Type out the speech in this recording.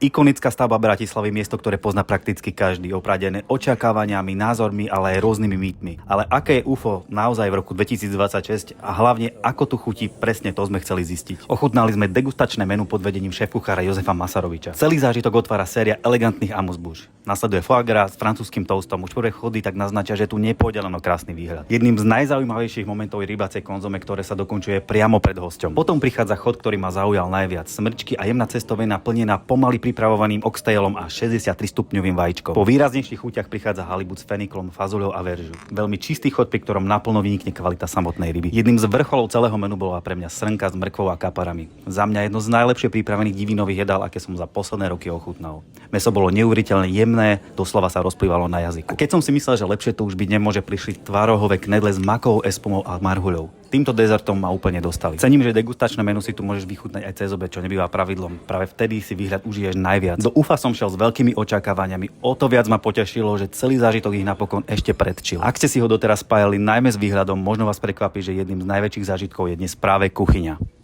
Ikonická stavba Bratislavy, miesto, ktoré pozná prakticky každý, opradené očakávaniami, názormi, ale aj rôznymi mýtmi. Ale aké je UFO naozaj v roku 2026 a hlavne ako tu chutí, presne to sme chceli zistiť. Ochutnali sme degustačné menu pod vedením šéfkuchára Jozefa Masaroviča. Celý zážitok otvára séria elegantných amuse-bouche. Nasleduje foie gras s francúzskym toastom. Už prvé chody tak naznačia, že tu nepôjde len o krásny výhľad. Jedným z najzaujímavejších momentov je rybacie konzome, ktoré sa dokončuje priamo pred hosťom. Potom prichádza chod, ktorý ma zaujal najviac. Smrčky a jemná cestovina plnená pomaly pripravovaným oxtailom a 63 stupňovým vajíčkom. Po výraznejších chuťach prichádza halibut s feniklom, fazuľou a veržu. Veľmi čistý chod, pri ktorom naplno vynikne kvalita samotnej ryby. Jedným z vrcholov celého menu bola pre mňa srnka s mrkvou a kaparami. Za mňa jedno z najlepšie pripravených divinových jedál, aké som za posledné roky ochutnal. Mäso bolo neuveriteľne jemné, doslova sa rozplývalo na jazyku. A keď som si myslel, že lepšie to už byť nemôže, prišli tvarohové knedle s makovou espumou a marhuľou. Týmto dezertom ma úplne dostali. Cením, že degustačné menu si tu môžeš vychutnať aj cez obed, čo nebýva pravidlom. Práve vtedy si výhľad užiješ najviac. Do UFA som šiel s veľkými očakávaniami. O to viac ma potešilo, že celý zážitok ich napokon ešte predčil. Ak ste si ho doteraz spájali najmä s výhľadom, možno vás prekvapí, že jedným z najväčších zážitkov je dnes práve kuchyňa.